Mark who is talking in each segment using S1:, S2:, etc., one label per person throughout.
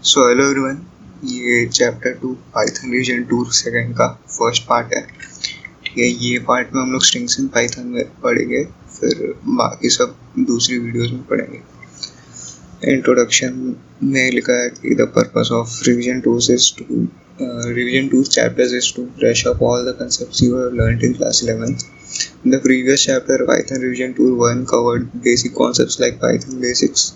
S1: So hello everyone, ये chapter 2 Python reason 2 second का first part है। ठीक है, ये पार्ट में हम लोग स्ट्रिंग्स इन पाइथन में पढ़ेंगे, फिर बाकी सब दूसरी वीडियोस में पढ़ेंगे। इंट्रोडक्शन में लिखा है कि the purpose of revision 2 chapters is to brush up all the concepts you have learned in class 11th. The previous chapter, Python Revision Tool 1, covered basic concepts like Python basics,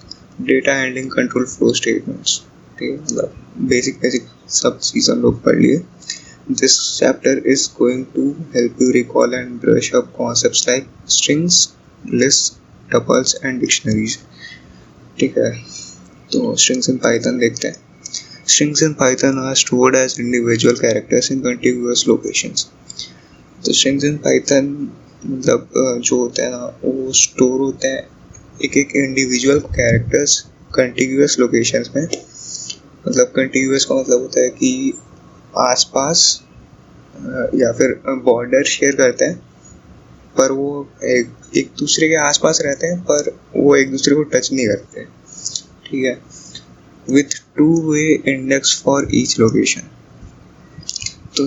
S1: data handling, control flow statements. मतलब basic सब चीज़ हम लोग पढ़ लिए। This chapter is going to help you recall and brush up concepts like strings, lists, tuples and dictionaries. ठीक है, तो strings in Python देखते हैं। Strings in Python are stored as individual characters in contiguous locations. तो strings in Python मतलब जो होते हैं ना, वो स्टोर होते हैं एक एक इंडिविजुअल कैरेक्टर्स कंटिग्यूअस लोकेशंस में। मतलब कंटिग्यूअस का मतलब होता है कि आसपास या फिर बॉर्डर शेयर करते हैं, पर वो एक दूसरे के आसपास रहते हैं, पर वो एक दूसरे को टच नहीं करते। ठीक है, with two-way index for each location. तो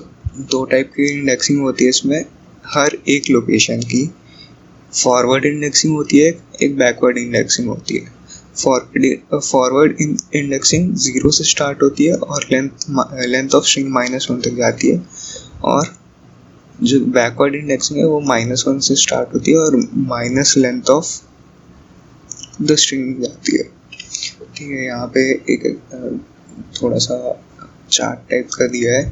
S1: दो टाइप की इंडेक्सिंग होती है इसमें, हर एक लोकेशन की। फॉरवर्ड इंडेक्सिंग होती है, एक बैकवर्ड इंडेक्सिंग होती है। फॉरवर्ड इंडेक्सिंग 0 से स्टार्ट होती है और लेंथ ऑफ स्ट्रिंग -1 तक जाती है, और जो बैकवर्ड इंडेक्सिंग है वो -1 से स्टार्ट होती है और minus length of the string जाती है। ठीक है, यहाँ पे एक थोड़ा सा चार्ट टाइप का दिया है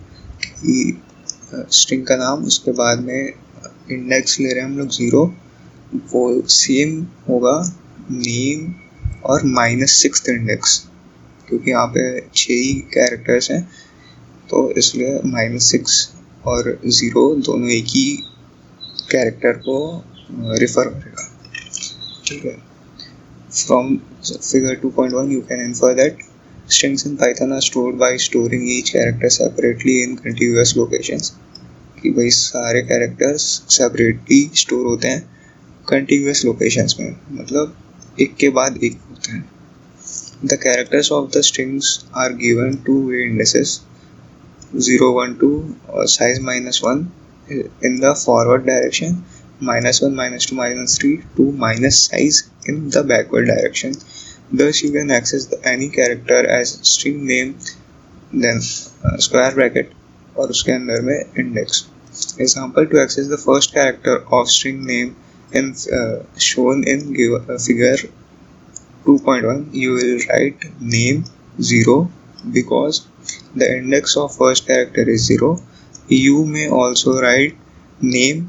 S1: कि स्ट्रिंग का नाम, उसके बाद में इंडेक्स ले रहे हैं हम लोग 0, वो सेम होगा नेम और -6 इंडेक्स, क्योंकि यहाँ पे 6 ही कैरेक्टर्स हैं, तो इसलिए -6 और 0 दोनों एक ही कैरेक्टर को रिफर करेगा। ठीक है, From figure 2.1 you can infer that strings in Python are stored by storing each character separately in contiguous locations. कि भाई सारे कैरेक्टर्स सेपरेटली स्टोर होते हैं कंटिग्यूअस लोकेशंस में, मतलब एक के बाद एक होते हैं। The characters of the strings are given two-way indices 0, 1, 2 और size -1 in the forward direction, -1, -2, -3 to minus size in the backward direction. Thus you can access any character as string name, then square bracket और उसके अंदर में index. Example, to access the first character of string name in shown in figure 2.1, you will write name 0 because the index of first character is 0. You may also write name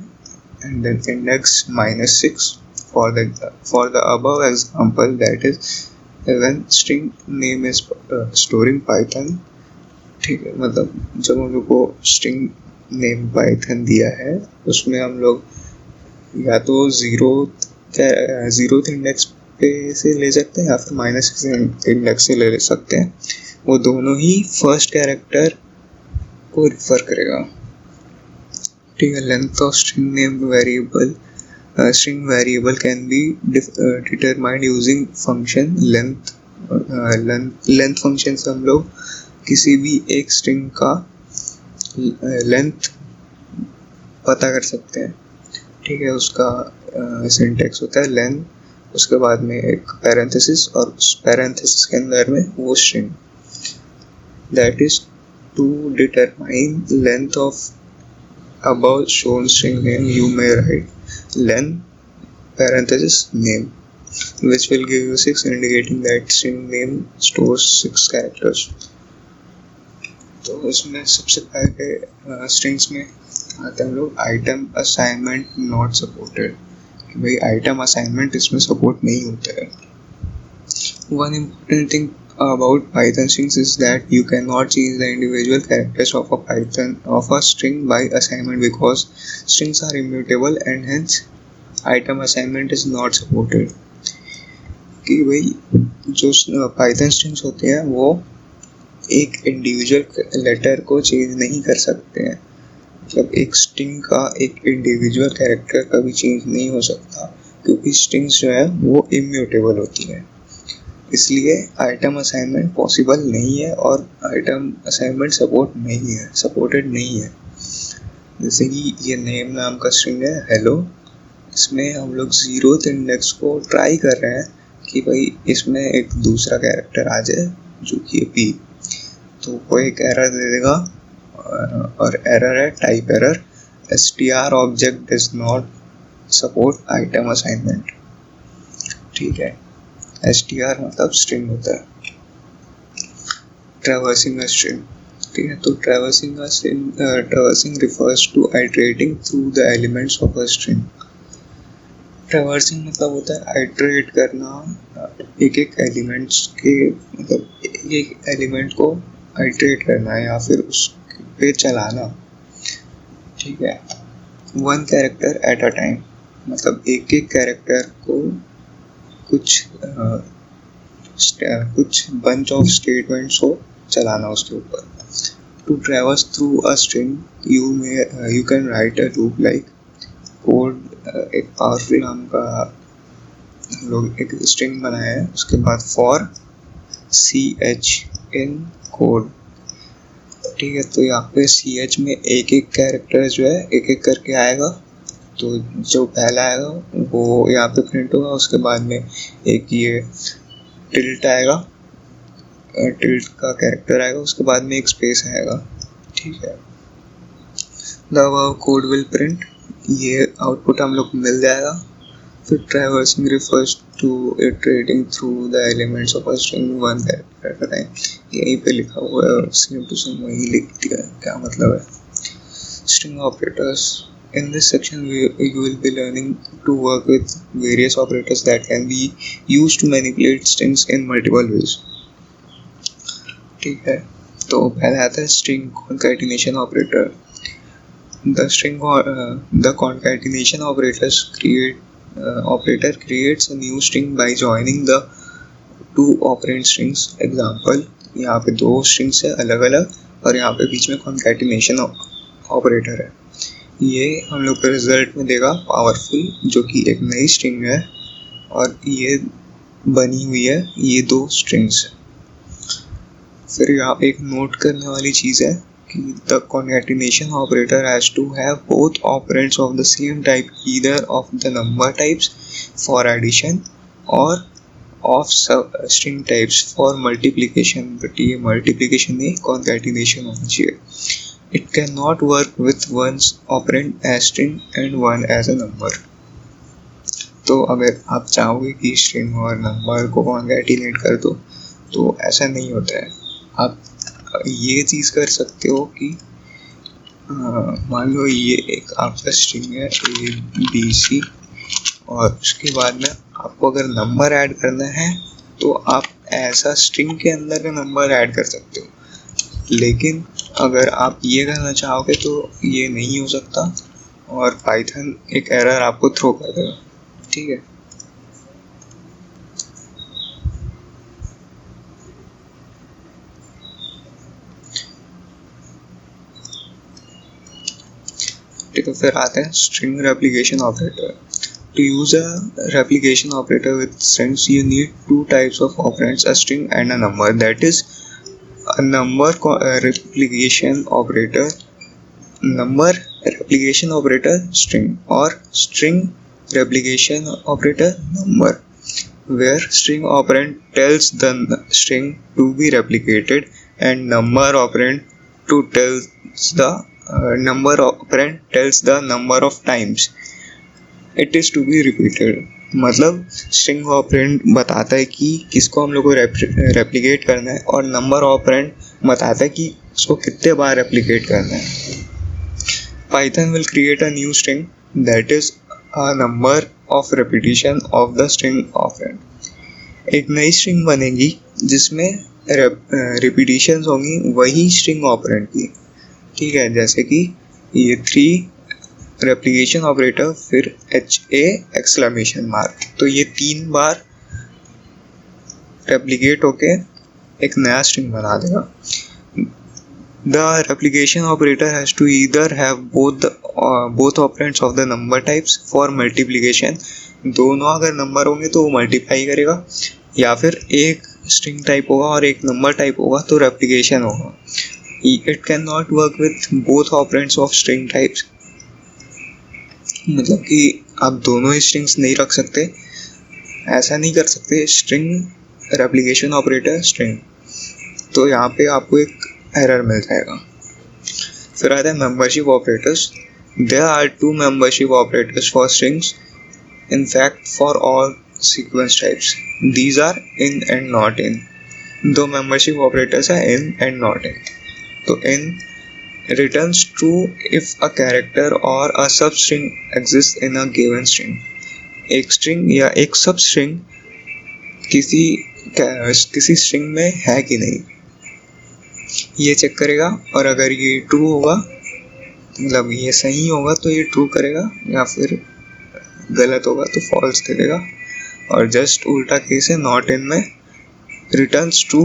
S1: and then index -6 for the above example, that is when string name is storing Python. ठीक है, मतलब जब हम लोग को string name Python दिया है, उसमें हम लोग या तो 0th इंडेक्स पे से ले सकते हैं या फिर -6 इंडेक्स से ले सकते हैं। वो दोनों ही फर्स्ट कैरेक्टर को रिफर करेगा। ठीक है, length of string name variable, string variable can be determined using function length. Length function से हम लोग किसी भी एक स्ट्रिंग का लेंथ पता कर सकते हैं। ठीक है, उसका सिंटैक्स होता है लेंथ, उसके बाद में एक पैरेंथेसिस और उस पैरेंथेसिस के अंदर में वो string. That is to determine length of above shown string name, you may write length parenthesis name, which will give you 6, indicating that string name stores 6 characters. तो इसमें सबसे पहले स्ट्रिंग्स में आते हैं हम लोग आइटम असाइनमेंट नॉट सपोर्टेड, कि भाई आइटम असाइनमेंट इसमें सपोर्ट नहीं होता है। One important thing about Python strings is that you cannot change the individual characters of a string by assignment because strings are immutable and hence item assignment is not supported. कि भाई जो Python strings होते हैं वो एक individual letter को change नहीं कर सकते हैं। मतलब एक स्ट्रिंग का एक इंडिविजुअल कैरेक्टर कभी चेंज नहीं हो सकता, क्योंकि स्ट्रिंग्स जो है वो इम्यूटेबल होती है। इसलिए आइटम असाइनमेंट पॉसिबल नहीं है और आइटम असाइनमेंट सपोर्टेड नहीं है। जैसे कि ये नेम नाम का स्ट्रिंग है हेलो, इसमें हम लोग 0th इंडेक्स को ट्राई कर रहे हैं कि भाई इसमें एक दूसरा कैरेक्टर आ जाए जो कि है p, तो वो एक एरर दे देगा और एरर है type error, str object does not support item assignment. ठीक है, str मतलब स्ट्रिंग होता है। ट्रैवर्सिंग अ स्ट्रिंग, ठीक है, तो traversing refers to iterating through the elements of a string. Traversing मतलब होता है आइटरेट करना, एक एक एलिमेंट्स के मतलब एक एलिमेंट को आइटरेट करना या फिर उस पे चलाना। ठीक है, one character at a time मतलब एक एक कैरेक्टर को कुछ बंच ऑफ स्टेटमेंट्स को चलाना उसके ऊपर। To traverse through a string you can write a loop like code. एक पावरफुल नाम का हम लोग एक स्ट्रिंग बनाया है, उसके बाद फॉर ch इन कोड। ठीक है, तो यहाँ पे ch में एक एक कैरेक्टर जो है एक एक करके आएगा, तो जो पहला आएगा वो यहाँ पे प्रिंट होगा, उसके बाद में एक ये टिल्ट आएगा, टिल्ट का कैरेक्टर आएगा, उसके बाद में एक स्पेस आएगा। ठीक है, the above code will print, ये आउटपुट हम लोग मिल जाएगा। फिर traversing refers to iterating through the elements of a string one character at a time. यहीं पे लिखा हुआ है, सेम टू सेम वही लिख दिया है, क्या मतलब है। String operators, in this section you will be learning to work with various operators that can be used to manipulate strings in multiple ways। ठीक है, तो पहला आता है string concatenation operator। The concatenation operator creates a new string by joining the two operand strings। Example, यहाँ पे दो strings है अलग अलग और यहाँ पे बीच में concatenation operator है। ये हम लोग को रिजल्ट में देगा पावरफुल, जो कि एक नई स्ट्रिंग है और ये बनी हुई है ये दो स्ट्रिंग्स। फिर यहाँ पे एक नोट करने वाली चीज़ है कि the concatenation operator has to have both operands of the same type either of the number types for addition or of string types for multiplication. But ये मल्टीप्लिकेशन नहीं, कॉन्कैटिनेशन होना चाहिए। It cannot work with one's operand as string and one as a number। तो अगर आप चाहोगे कि string और नंबर को कॉन्कैटिनेट कर दो तो ऐसा नहीं होता है। आप ये चीज़ कर सकते हो कि मान लो ये एक आपका स्ट्रिंग है ABC और उसके बाद में आपको अगर नंबर ऐड करना है तो आप ऐसा स्ट्रिंग के अंदर का नंबर ऐड कर सकते हो, लेकिन अगर आप ये करना चाहोगे तो ये नहीं हो सकता और पाइथन एक एरर आपको थ्रो कर देगा। ठीक है, ठीक है, फिर आते हैं string replication operator. To use a replication operator with strings you need two types of operands, a string and a number। That is a number replication operator string or string replication operator number, where string operand tells the string to be replicated and number operand tells the number of times it is to be repeated। मतलब string operand बताता है कि किसको हम लोग को replicate करना है और नंबर ऑपरेंड बताता है कि उसको कितने बार रेप्लिकेट करना है। Python will create a new string that is a number of repetition of the string operand. एक नई स्ट्रिंग बनेगी जिसमें रिपीटिशंस होंगी वही स्ट्रिंग ऑपरेंड की। ठीक है, जैसे कि ये 3 रेप्लिकेशन ऑपरेटर फिर HA एक्सक्लेमेशन मार्क, तो ये 3 बार रेप्लिकेट होके एक नया स्ट्रिंग बना देगा। The replication operator has to either have both operands of the number types for multiplication। दोनों अगर नंबर होंगे तो वो मल्टीप्लाई करेगा, या फिर एक स्ट्रिंग टाइप होगा और एक नंबर टाइप होगा तो रेप्लिकेशन होगा. It can not work with both operands of string types. मतलब कि आप दोनों ही स्ट्रिंग्स नहीं रख सकते, ऐसा नहीं कर सकते. स्ट्रिंग रेप्लिकेशन ऑपरेटर स्ट्रिंग, तो यहाँ पे आपको एक एरर मिल जाएगा. फिर आता है membership operators. There are 2 membership operators for strings. In fact, for all sequence types, these are in and not in. दो membership operators हैं in and not in. तो in returns true if a character or a substring exists in a given string. एक string या एक substring किसी string में है कि नहीं, ये चेक करेगा. और अगर ये true होगा, मतलब ये सही होगा तो ये true करेगा, या फिर गलत होगा तो फॉल्स दे देगा. और जस्ट उल्टा केस है नॉट इन में, returns true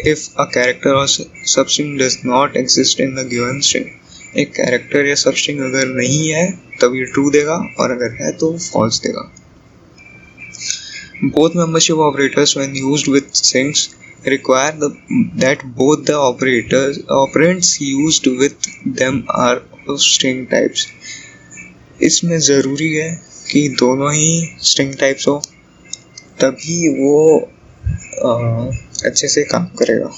S1: if a character or substring does not exist in the given string. एक कैरेक्टर या सबस्ट्रिंग अगर नहीं है तब ये ट्रू देगा, और अगर है तो फॉल्स देगा. Both membership operators when used with strings require that both the operands used with them are of string types. इसमें ज़रूरी है कि दोनों ही स्ट्रिंग टाइप्स हो, तभी वो अच्छे से काम करेगा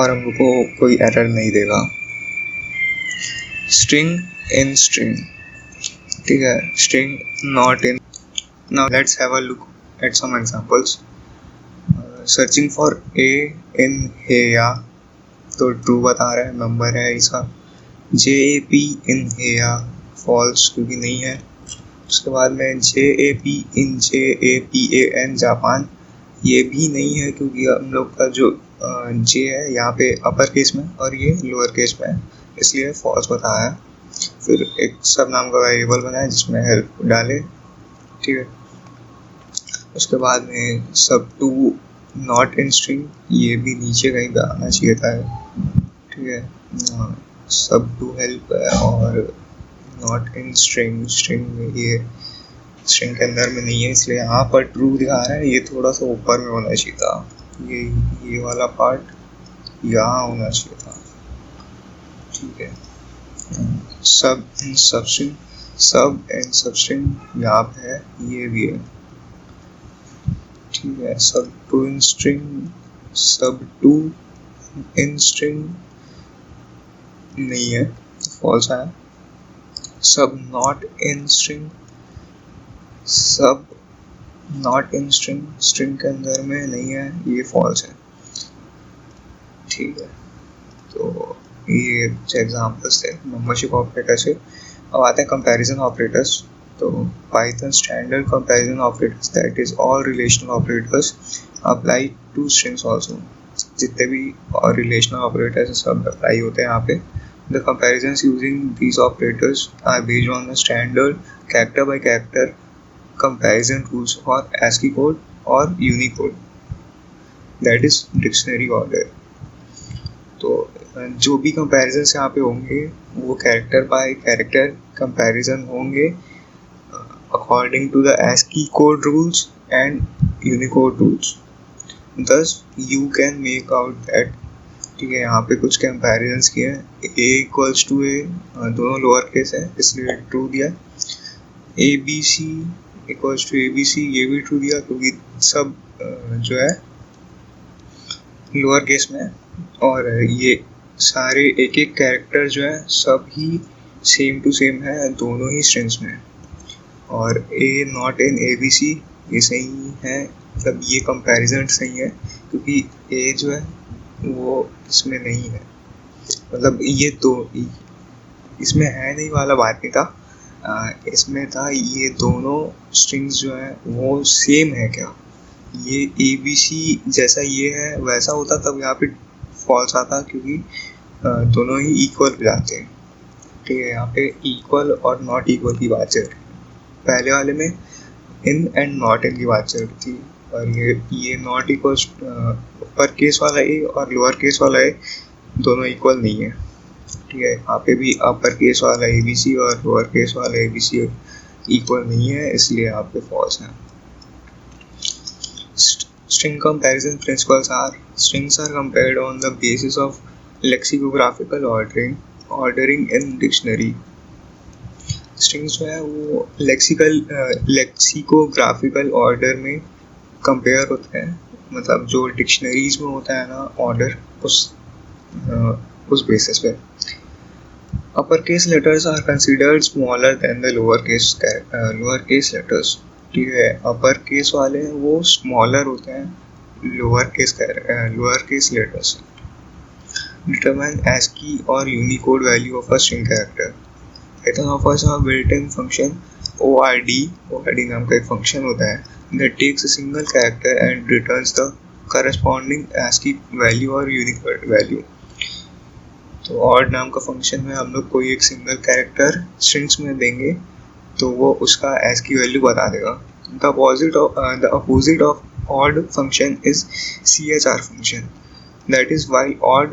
S1: और हमको कोई एरर नहीं देगा. स्ट्रिंग इन स्ट्रिंग, ठीक है, string not in. Now let's have a look at some examples. Searching for A in heya, तो ट्रू बता रहा है, नंबर है इसका. JAP इन हेया फॉल्स क्योंकि नहीं है. उसके बाद में JAP इन JAPAN जापान, ये भी नहीं है क्योंकि हम लोग का जो J है यहाँ पे अपर केस में और ये लोअर केस में है, इसलिए फॉल्स बताया. फिर एक सब नाम का वेरिएबल बनाया जिसमें हेल्प डाले, ठीक है. उसके बाद में सब टू नॉट इन स्ट्रिंग, ये भी नीचे कहीं पे आना चाहिए था, ठीक है. सब टू हेल्प है और नॉट इन स्ट्रिंग, स्ट्रिंग ये स्ट्रिंग के अंदर में नहीं है, इसलिए यहाँ पर ट्रू दिखा रहा है. ये थोड़ा सा ऊपर में होना चाहिए था, ये वाला पार्ट यहाँ होना चाहिए था, ठीक है. सब इन सबस्ट्रिंग, सब इन सबस्ट्रिंग यहाँ पे है, ये भी है, ठीक है. सब टू इन स्ट्रिंग, सब टू इन स्ट्रिंग नहीं है, फॉल्स है. सब नॉट इन स्ट्रिंग, सब नॉट इन स्ट्रिंग, स्ट्रिंग के अंदर में नहीं है, ये फॉल्स है, ठीक है. तो ये एग्जांपल्स थे मेंबरशिप ऑपरेटर से. अब आते हैं कंपैरिजन ऑपरेटर्स. तो Python standard comparison operators, that is all relational operators apply two strings also. जितने भी रिलेशनल ऑपरेटर्स सब अप्लाई होते हैं यहाँ पे. The comparisons using these operators are based on the standard character by character comparison rules for ASCII code or Unicode, that is dictionary order. तो जो भी comparisons यहाँ पे होंगे वो character by character comparison होंगे according to the ASCII code rules and Unicode rules. Thus you can make out that, ठीक है, यहाँ पे कुछ कंपैरिजन्स किए हैं. A इक्वल्स टू A, दोनों लोअर केस है इसलिए ट्रू दिया. ABC इक्वल्स टू ABC, ये भी ट्रू दिया क्योंकि सब जो है लोअर केस में है. और ये सारे एक एक कैरेक्टर जो है सब ही सेम टू सेम है दोनों ही स्ट्रिंग्स में. और A नॉट इन ABC ये सही है, मतलब ये कंपैरिजन सही है क्योंकि A जो है वो इसमें नहीं है, मतलब ये तो इसमें है नहीं वाला बात नहीं था. इसमें था ये दोनों स्ट्रिंग्स जो है वो सेम है क्या, ये ABC जैसा ये है वैसा होता तब यहाँ पे फॉल्स आता क्योंकि दोनों ही इक्वल हो जाते हैं, ठीक है. यहाँ पे इक्वल और नॉट इक्वल की बात चल रही है. पहले वाले में इन एंड नॉट इन की बात चल रही थी, और ये नॉट इक्वल अपर केस वाला ए और लोअर केस वाला ए दोनों इक्वल नहीं है, ठीक है. यहाँ पे भी अपर केस वाला ABC और लोअर केस वाला ABC इक्वल नहीं है, इसलिए यहाँ पे फॉल्स है. String comparison principles are: strings are compared on the basis of lexicographical ordering in dictionary. Strings जो है वो लेक्सिकोग्राफिकल ऑर्डर में कंपेयर होते हैं, मतलब जो डिक्शनरीज में होता है ना ऑर्डर, उस बेसिस पे. Upper case letters are considered smaller than the lower case letters. ठीक है, अपर केस वाले हैं वो स्मॉलर होते हैं lower case letters. Determine ASCII और Unicode value of a string character. Python offers a built-in function ORD नाम का एक फंक्शन होता है that takes a single character and returns the corresponding ASCII value और यूनिकोड वैल्यू. तो ORD नाम का फंक्शन में हम लोग कोई एक सिंगल कैरेक्टर स्ट्रिंग्स में देंगे तो वो उसका ASCII वैल्यू बता देगा. The opposite of ORD function is CHR function. That is, while ORD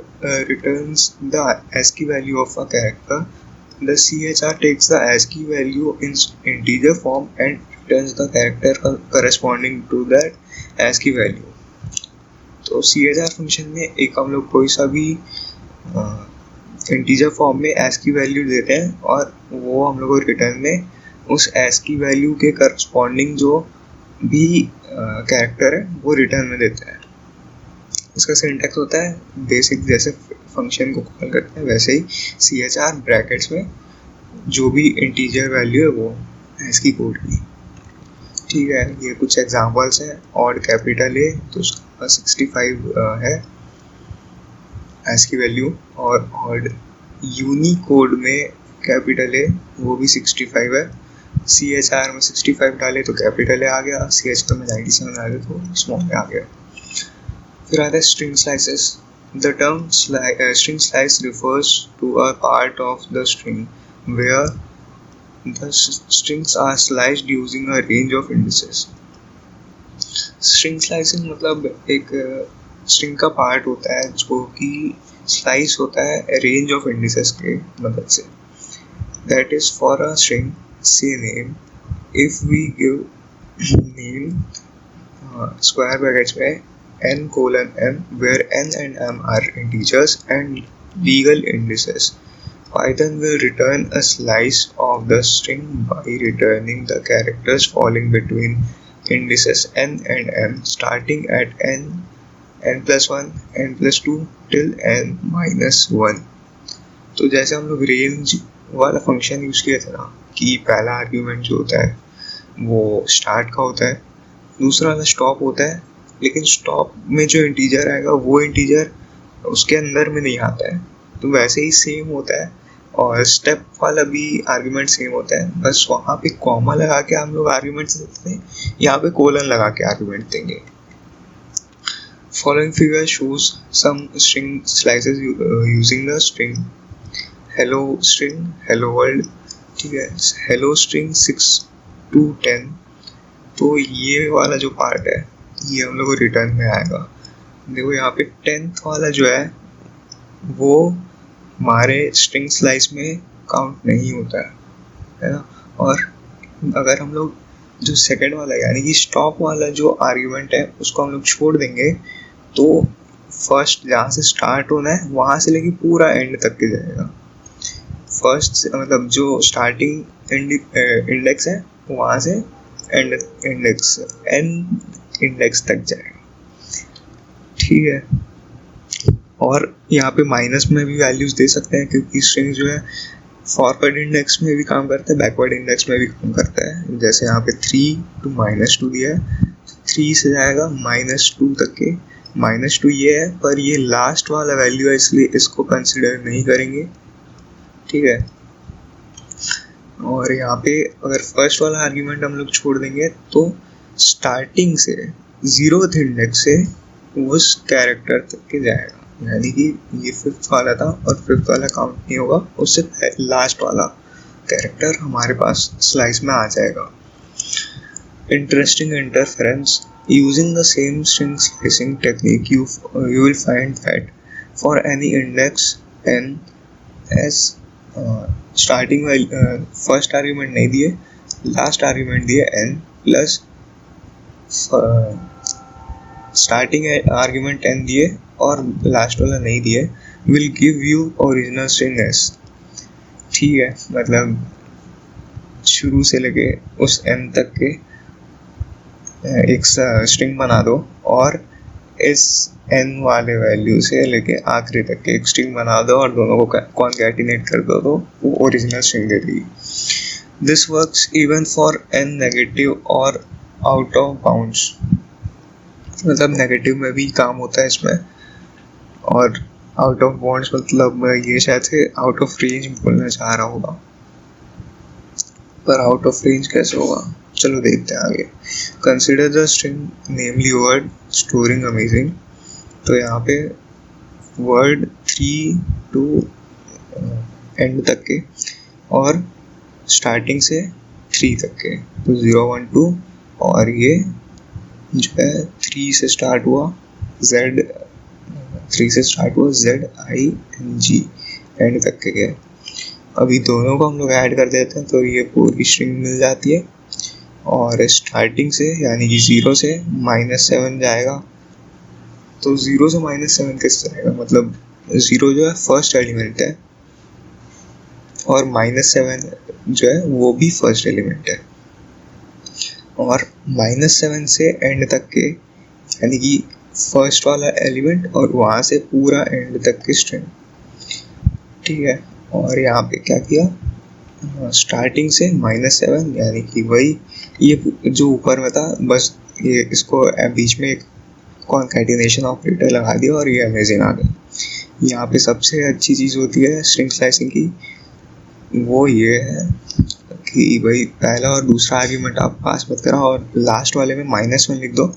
S1: returns the ASCII value of a character, the CHR takes the ASCII value in integer form and returns the character corresponding to that ASCII value. तो CHR function में एक हम लोग कोई सा भी integer form में ASCII value देते हैं और वो हम लोग को रिटर्न में उस ASCII वैल्यू के करस्पॉन्डिंग जो भी कैरेक्टर है वो रिटर्न में देता है. इसका सिंटैक्स होता है बेसिक, जैसे फंक्शन को कॉल करते हैं वैसे ही CHR ब्रैकेट्स में जो भी इंटीजर वैल्यू है वो ASCII कोड की. ठीक है, ये कुछ एग्जांपल्स हैं. ऑड कैपिटल A तो उसका 65 है ASCII वैल्यू, और ऑड यूनिकोड में कैपिटल A वो भी 65 है. CHR में 65 डाले तो कैपिटल A आ गया, CHR में 97 डाले तो स्मॉल A आ गया. फिर आता है string slices. The term string slice refers to a part of the string where the strings are sliced using a range of indices. String slicing मतलब एक string का part होता है जो कि slice होता है range of indices के मदद से. That is, for a string, say name, if we give name square brackets में n:m, where n and m are integers and legal indices, Python will return a slice of the string by returning the characters falling between indices n and m, starting at n+1, n+2 till n-1. तो जैसे हम लोग range वाला function use किया था ना कि पहला आर्ग्यूमेंट जो होता है वो स्टार्ट का होता है, दूसरा वाला स्टॉप होता है, लेकिन स्टॉप में जो इंटीजर आएगा वो इंटीजर उसके अंदर में नहीं आता है. तो वैसे ही सेम होता है, और स्टेप वाला भी आर्ग्यूमेंट सेम होता है, बस वहाँ पे कॉमा लगा के हम लोग आर्ग्यूमेंट्स देते हैं, यहाँ पे कोलन लगा के आर्ग्यूमेंट देंगे. Following figure shows some string slices using the string hello string hello world. ठीक है, हेलो स्ट्रिंग 6 to 10. तो ये वाला जो पार्ट है ये हम लोग को रिटर्न में आएगा. देखो यहाँ पे 10th वाला जो है वो हमारे स्ट्रिंग स्लाइस में काउंट नहीं होता है ना. और अगर हम लोग जो सेकंड वाला यानी कि स्टॉप वाला जो आर्ग्यूमेंट है उसको हम लोग छोड़ देंगे तो फर्स्ट जहाँ से स्टार्ट होना है वहाँ से लेके पूरा एंड तक के जाएगा. फर्स्ट मतलब जो स्टार्टिंग इंडेक्स है वहाँ से एंड इंडेक्स इंडेक्स तक जाएगा. ठीक है, और यहाँ पे माइनस में भी वैल्यूज दे सकते हैं क्योंकि स्ट्रिंग जो है फॉरवर्ड इंडेक्स में भी काम करता है, बैकवर्ड इंडेक्स में भी काम करता है. जैसे यहाँ पे 3 to -2 दिया है, 3 से जाएगा -2 तक के. -2 ये है, पर ये लास्ट वाला वैल्यू है इसलिए इसको कंसिडर नहीं करेंगे. ठीक है, और यहाँ पे अगर फर्स्ट वाला आर्ग्यूमेंट हम लोग छोड़ देंगे तो स्टार्टिंग से 0th इंडेक्स से उस कैरेक्टर तक के जाएगा. यानी कि ये 5th वाला था और 5th वाला काउंट नहीं होगा, उससे लास्ट वाला कैरेक्टर हमारे पास स्लाइस में आ जाएगा. Interesting interference. Using the same string slicing technique you will find that for any index n as starting first argument नहीं दिए, लास्ट आर्ग्यूमेंट दिए n plus starting argument n दिए और लास्ट वाला नहीं दिए, will give you original string s। ठीक है, मतलब शुरू से लेके उस n तक के एक स्ट्रिंग बना दो और इस n वाले वैल्यू से लेके आखिरी तक के एक स्ट्रिंग बना दो और दोनों को कॉन्कैटिनेट कर दो तो वो ओरिजिनल स्ट्रिंग दे देगी। This works even for n negative और आउट ऑफ बाउंड्स, मतलब नेगेटिव में भी काम होता है इसमें, और आउट ऑफ बाउंड्स मतलब ये शायद से आउट ऑफ रेंज बोलना चाह रहा होगा, पर आउट ऑफ रेंज कैसे होगा, चलो देखते हैं आगे। Consider the string namely word storing amazing, तो यहाँ पे वर्ड 3 to एंड तक के और स्टार्टिंग से 3 तक के, तो 0 1 2, और ये जो है 3 से स्टार्ट हुआ ZING एंड तक के गए। अभी दोनों को हम लोग ऐड कर देते हैं तो ये पूरी स्ट्रिंग मिल जाती है। और स्टार्टिंग से यानी कि 0 से -7 जाएगा, तो 0 से -7 किस तरह का, मतलब 0 जो है फर्स्ट एलिमेंट है और -7 जो है वो भी फर्स्ट एलिमेंट है, और -7 से एंड तक के यानी कि फर्स्ट वाला एलिमेंट और वहाँ से पूरा एंड तक की स्ट्रिंग। ठीक है, और यहाँ पे क्या किया, स्टार्टिंग से -7 यानी कि वही ये जो ऊपर में था, बस ये इसको बीच में एक कॉन्कैटिनेशन ऑपरेटर लगा दिया और ये अमेजिंग आ गया। यहाँ पे सबसे अच्छी चीज़ होती है स्ट्रिंग स्लाइसिंग की, वो ये है कि भाई पहला और दूसरा आर्ग्यूमेंट आप पास मत करो और लास्ट वाले में -1 लिख दो,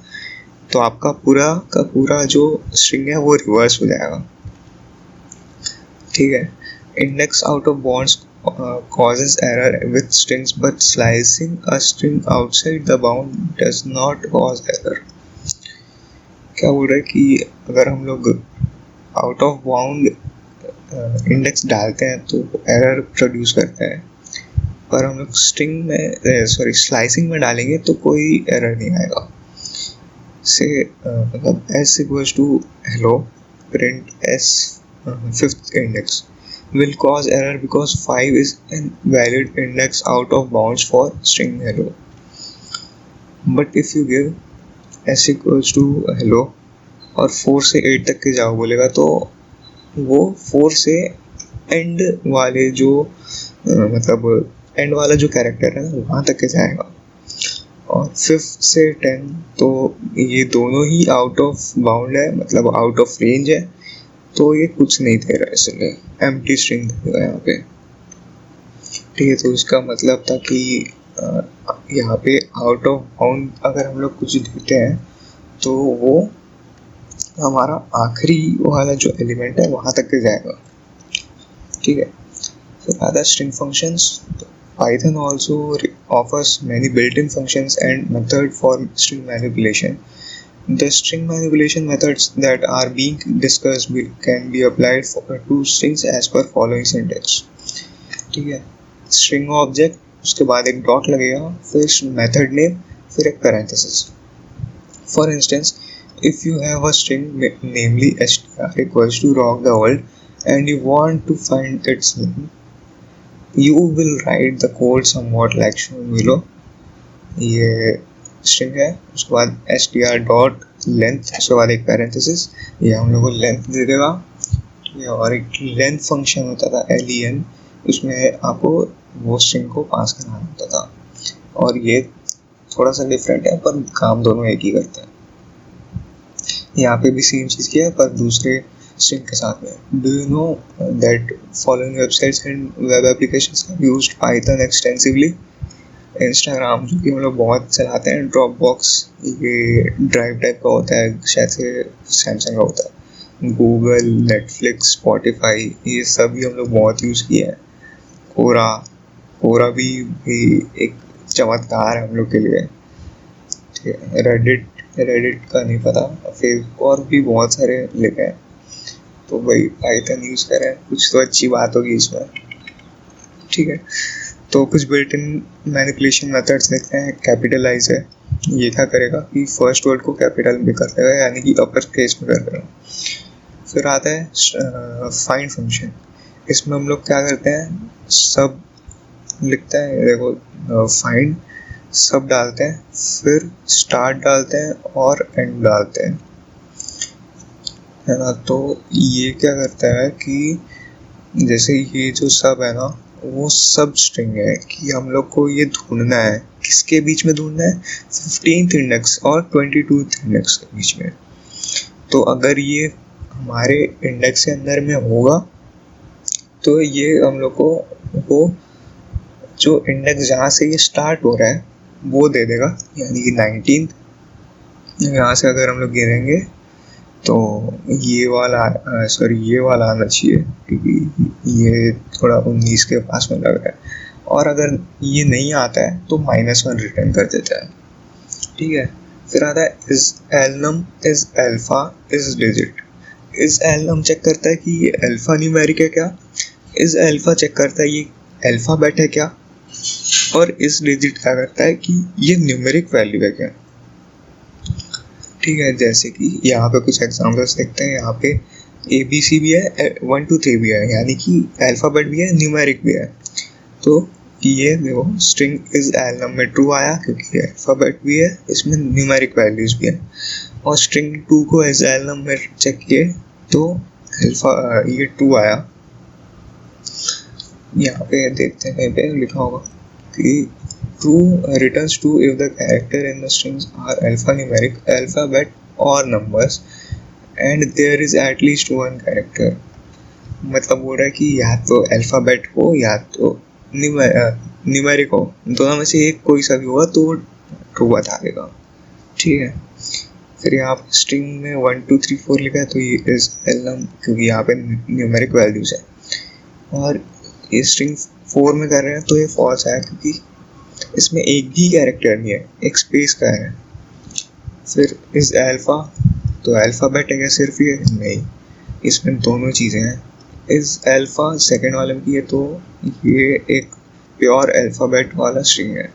S1: तो आपका पूरा का पूरा जो स्ट्रिंग है वो रिवर्स हो जाएगा। ठीक है, index out of bounds causes error with strings, but slicing a string outside the bound does not cause error। क्या बोल रहा है कि अगर हम लोग आउट ऑफ बाउंड इंडेक्स डालते हैं तो एरर प्रोड्यूस करता है, पर हम लोग स्ट्रिंग में स्लाइसिंग में डालेंगे तो कोई एरर नहीं आएगा। से मतलब s equals to hello print s fifth index will cause error because 5 is an valid index out of bounds for string hello, but if you give s equals to hello और 4 से 8 तक के जाओ बोलेगा तो वो 4 से एंड वाले जो मतलब एंड वाला जो कैरेक्टर है ना वहाँ तक के जाएगा, और 5 से 10 तो ये दोनों ही आउट ऑफ बाउंड है, मतलब आउट ऑफ रेंज है, तो ये कुछ नहीं दे रहा है, इसलिए एम्प्टी स्ट्रिंग देगा यहाँ पे। ठीक है, तो इसका मतलब था कि यहाँ पे आउट ऑफ बाउंड अगर हम लोग कुछ देते हैं तो वो हमारा आखिरी वाला जो एलिमेंट है वहाँ तक के जाएगा। ठीक है, फिर आता है string functions. Python also offers many built-in functions and methods for string manipulation. The string manipulation methods that are being discussed can be applied to strings as per following syntax। ठीक है, string object, उसके बाद एक dot लगेगा, फिर method name, फिर एक parenthesis। For instance, if you have a string namely str equals to rock the world and you want to find its name, you will write the code somewhat like shown below। ये string है, उसके बाद str dot length, उसके बाद एक parenthesis, ये हम लोग को लेंथ दे देगा। और एक लेंथ फंक्शन होता था len, उसमें आपको वो स्ट्रिंग को पास कराना होता था, और ये थोड़ा सा डिफरेंट है पर काम दोनों एक ही करते हैं। यहाँ पे भी सेम चीज़ किया है पर दूसरे स्ट्रिंग के साथ में। Do you know that following websites and web applications have used Python extensively. Instagram जो कि हम लोग बहुत चलाते हैं, ड्रॉप बॉक्स ये ड्राइव टाइप का होता है, शायद से सैमसंग का होता है, गूगल, नेटफ्लिक्स, स्पॉटिफाई, ये सब भी हम लोग बहुत यूज़ किए हैं। कोरा भी एक चमत्कार है हम लोग के लिए। ठीक है, रेडिट का नहीं पता, फिर और भी बहुत सारे लिखे हैं, तो भाई पाइथन यूज़ करें, कुछ तो अच्छी बात होगी इसमें। ठीक है। तो कुछ बिल्ट इन मैनिपुलेशन मेथड्स देखते हैं। कैपिटलाइज है, ये क्या करेगा कि फर्स्ट वर्ड को कैपिटल में कर देगा, यानी कि अपर केस में कर देगा। फिर आता है फाइंड फंक्शन। इसमें हम लोग क्या करते हैं, सब लिखते हैं, देखो फाइंड सब डालते हैं, फिर स्टार्ट डालते हैं और एंड डालते हैं, है ना। तो ये क्या करता है कि जैसे ये जो सब है ना, वो सब स्ट्रिंग है कि हम लोग को ये ढूंढना है, किसके बीच में ढूंढना है, 15th इंडेक्स और 22th इंडेक्स के बीच में। तो अगर ये हमारे इंडेक्स के अंदर में होगा तो ये हम लोग को वो जो इंडेक्स जहाँ से ये स्टार्ट हो रहा है वो दे देगा, यानी कि 19th। यहाँ से अगर हम लोग गिरेंगे तो ये वाला आना चाहिए, क्योंकि ये थोड़ा 19 के पास में लग रहा है। और अगर ये नहीं आता है तो -1 रिटर्न कर देता है, ठीक है। फिर आता है is alnum is alpha is digit. Is alnum check करता है कि ये अल्फा न्यूमेरिक है क्या, इज अल्फा चेक करता है ये अल्फाबेट है क्या, और इस डिजिट क्या करता है कि ये न्यूमेरिक वैल्यू है क्या, ठीक है। जैसे कि यहाँ पे कुछ एग्जांपल्स देखते हैं। यहाँ पे ABC भी है, 1 2 3 भी है, यानी कि अल्फाबेट भी है, न्यूमेरिक भी है। तो ये देखो स्ट्रिंग इज एलनम में ट्रू आया क्योंकि अल्फाबेट भी है, इसमें न्यूमेरिक वैल्यूज भी है। और स्ट्रिंग 2 को इज एलनम में चेक किए तो ये 2 आया। यहाँ पे देखते हैं कहीं पे लिखा होगा कि true returns true if the character in the strings are alphanumeric, alphabet or numbers and there is at least one character। मतलब बोल रहा है कि या तो अल्फाबेट हो या तो न्यूमेरिक हो, दोनों में से एक कोई सा भी होगा तो ट्रू बता देगा, ठीक है। फिर यहाँ पे स्ट्रिंग में 1 2 3 4 लिखा है तो ये इज एलनम क्योंकि यहाँ पे न्यूमेरिक वैल्यूज है। और ये स्ट्रिंग 4 में कर रहे हैं तो ये फॉल्स है क्योंकि इसमें एक भी कैरेक्टर नहीं है, एक स्पेस का है। फिर इज अल्फा तो अल्फाबेट है क्या सिर्फ ये, नहीं, इसमें दोनों चीज़ें हैं। इज अल्फा सेकेंड वाले में है तो ये एक प्योर अल्फाबेट वाला स्ट्रिंग है।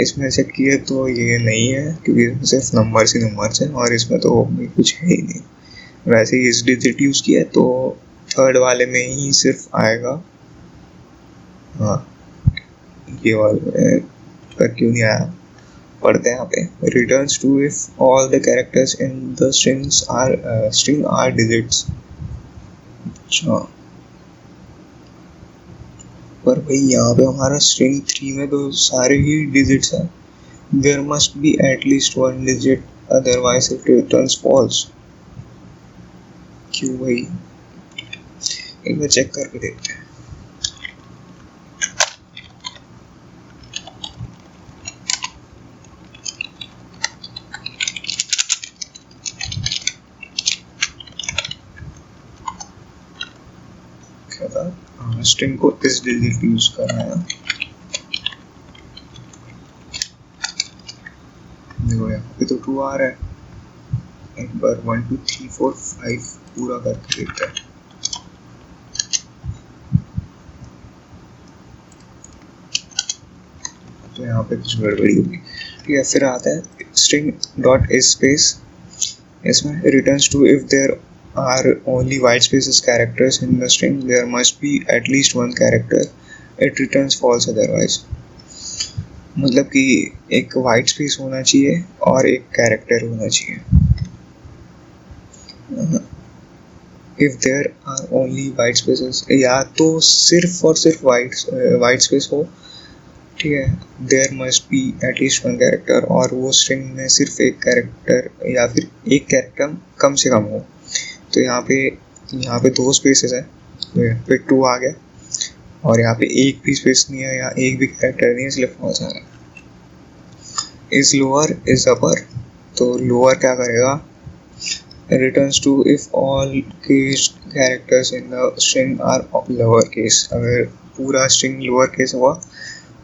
S1: इसमें से किए तो ये नहीं है क्योंकि इसमें सिर्फ नंबर्स ही नंबर्स हैं और इसमें तो कुछ है ही नहीं। वैसे ही इस डिजिट यूज़ किया तो थर्ड वाले में ही सिर्फ आएगा, हाँ ये वाले पर क्यों नहीं आया, पढ़ते हैं यहाँ पे। Returns true if all the characters in the string are digits. अच्छा, पर भाई यहाँ पे हमारा स्ट्रिंग 3 में तो सारे ही डिजिट्स हैं। There must be at least 1 digit otherwise it returns false. क्यों भाई, एक बार चेक करके देखते हैं। स्ट्रिंग को इस डिजिट यूज करना है, देखो यहाँ पे तो 2 आ रहा है। एक बार 1 2 3 4 5 पूरा करके देखते हैं। तो यहाँ पे कुछ गड़बड़ी होगी, ठीक है। फिर आता है स्ट्रिंग डॉट इज स्पेस, इसमें returns true if there are only white spaces characters in the string, there must be at least one character, it returns false otherwise। मतलब कि एक white space होना चाहिए और एक character होना चाहिए। if there are only white spaces, या तो सिर्फ और सिर्फ white space हो, ठीक है। there must be at least one character, और वो string में सिर्फ एक character या फिर एक character कम से कम हो। तो यहाँ पे 2 स्पेसेस है तो यहाँ पे 2 आ गया, और यहाँ पे एक भी स्पेस नहीं है, यहाँ एक भी कैरेक्टर नहीं है, इसलिए फॉल्स आ गया। इज लोअर इज अपर, तो लोअर क्या करेगा, returns true if all case characters in the string are lower case. अगर पूरा स्ट्रिंग लोअर केस हुआ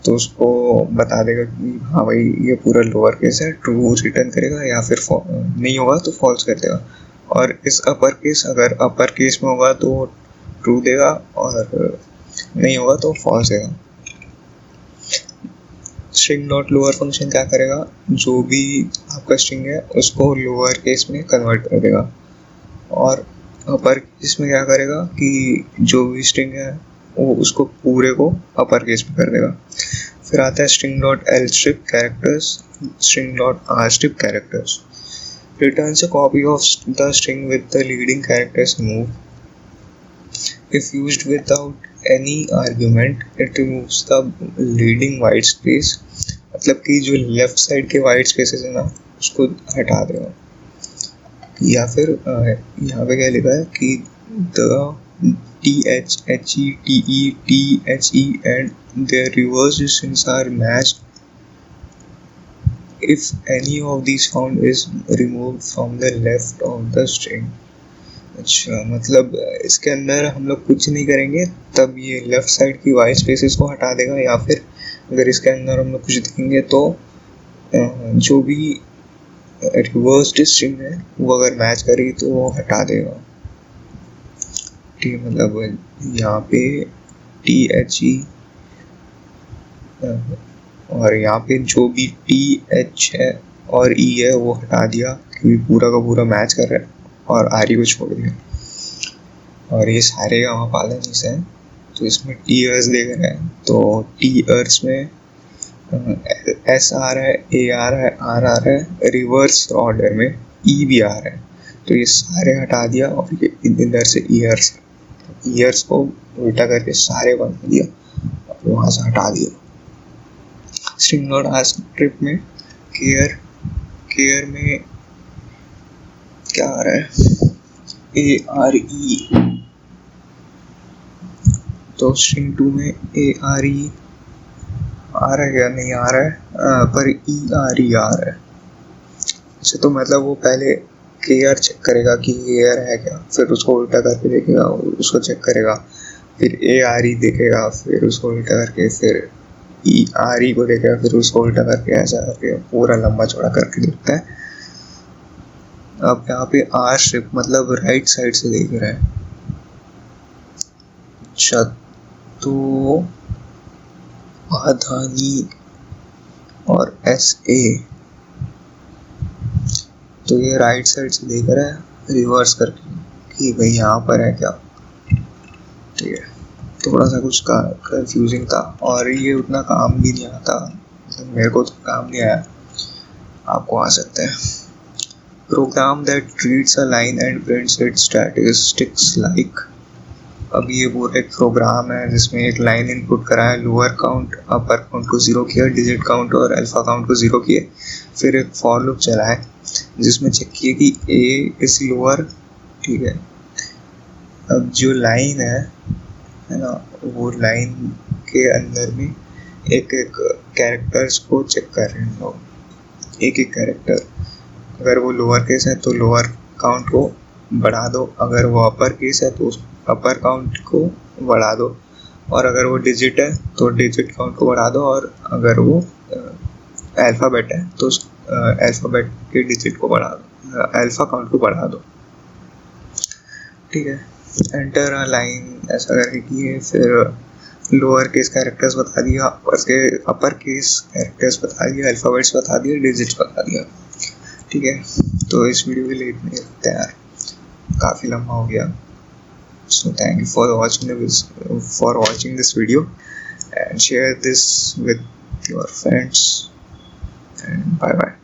S1: तो उसको बता देगा कि हाँ भाई ये पूरा लोअर केस है, ट्रू रिटर्न करेगा, या फिर नहीं होगा तो फॉल्स कर देगा। और इस अपर केस, अगर अपर केस में होगा तो ट्रू देगा, और नहीं होगा तो फॉल्स देगा। स्ट्रिंग डॉट लोअर फंक्शन क्या करेगा, जो भी आपका स्ट्रिंग है उसको लोअर केस में कन्वर्ट कर देगा, और अपर केस में क्या करेगा कि जो भी स्ट्रिंग है वो उसको पूरे को अपर केस में कर देगा। फिर आता है string dot L strip characters, string dot are strip characters returns a copy of the string with the leading characters removed. If used without any argument, it removes the leading white space. मतलब कि जो left side के white spaces है ना उसको हटा देगा। या फिर यहाँ पे क्या लिखा है कि the THHE and their reverse strings are matched if any of these found is removed from the left of the string। अच्छा, मतलब इसके अंदर हम लोग कुछ नहीं करेंगे तब ये लेफ्ट साइड की वाइट स्पेसेस को हटा देगा, या फिर अगर इसके अंदर हम लोग कुछ देखेंगे तो जो भी रिवर्स्ड स्ट्रिंग है वो अगर मैच करेगी तो वो हटा देगा। ठीक है, मतलब यहाँ पे THE और यहाँ पे जो भी TH है और E है वो हटा दिया क्योंकि पूरा का पूरा मैच कर रहा है, और आरी को छोड़ दिया। और ये सारे यहाँ पालन है तो इसमें टीयर्स देख रहे हैं, तो टीयर्स में एस आ रहा है, ए आ रहा है, आर आ रहा है, रिवर्स ऑर्डर में ई भी आ रहा है, तो ये सारे हटा दिया और ये इधर से ईयर्स को उल्टा करके सारे बना दिया और वहाँ से हटा दिया। स्ट्रिंग डॉट आर स्ट्रिप में केयर में क्या आ रहा है, ARE, तो स्ट्रिंग 2 में ARE आ रहा है या नहीं आ रहा है, पर ERE आ रहा है। अच्छा, तो मतलब वो पहले केयर चेक करेगा कि एयर है क्या, फिर उसको उल्टा करके देखेगा, उसको चेक करेगा, फिर ARE देखेगा, फिर उसको उल्टा करके, फिर ERE को देखेगा, फिर उसको उल्टा करके, ऐसा करके पूरा लंबा चौड़ा करके देखता है। अब यहाँ पे आर स्ट्रिप मतलब राइट साइड से देख रहा है। अच्छा, तो आधानी और SA, तो ये राइट साइड से देख रहा है रिवर्स करके कि भाई यहाँ पर है क्या। ठीक है, थोड़ा सा कुछ का कंफ्यूजिंग था और ये उतना काम भी नहीं आता, मतलब मेरे को तो काम नहीं आया, आपको आ सकता है। Program that reads a line and prints its statistics like. अब ये पूरा एक प्रोग्राम है जिसमें एक लाइन इनपुट करा है, लोअर काउंट अपर काउंट को 0 किया, डिजिट काउंट और अल्फा काउंट को 0 किए, फिर एक फॉर लूप चला है जिसमें चेक किए कि A इज लोअर। ठीक है, अब जो लाइन है ना, वो लाइन के अंदर में एक एक कैरेक्टर्स को चेक कर रहे हैं लोग, एक एक कैरेक्टर। अगर वो लोअर केस है तो लोअर काउंट को बढ़ा दो, अगर वो अपर केस है तो अपर काउंट को बढ़ा दो, और अगर वो डिजिट है तो डिजिट काउंट को बढ़ा दो, और अगर वो अल्फ़ाबेट है तो अल्फ़ाबेट के डिजिट को बढ़ा दो, अल्फ़ा काउंट को बढ़ा दो। ठीक है, एंटर अ लाइन ऐसा करके किए, फिर लोअर केस कैरेक्टर्स बता दिया, अपर केस कैरेक्टर्स बता दिया, अल्फ़ाबेट्स बता दिया, डिजिट्स बता दिया। ठीक है, तो इस वीडियो के लिए इतने रखते हैं यार, काफ़ी लंबा हो गया। So thank you for watching this video, and share this with your friends, and bye bye.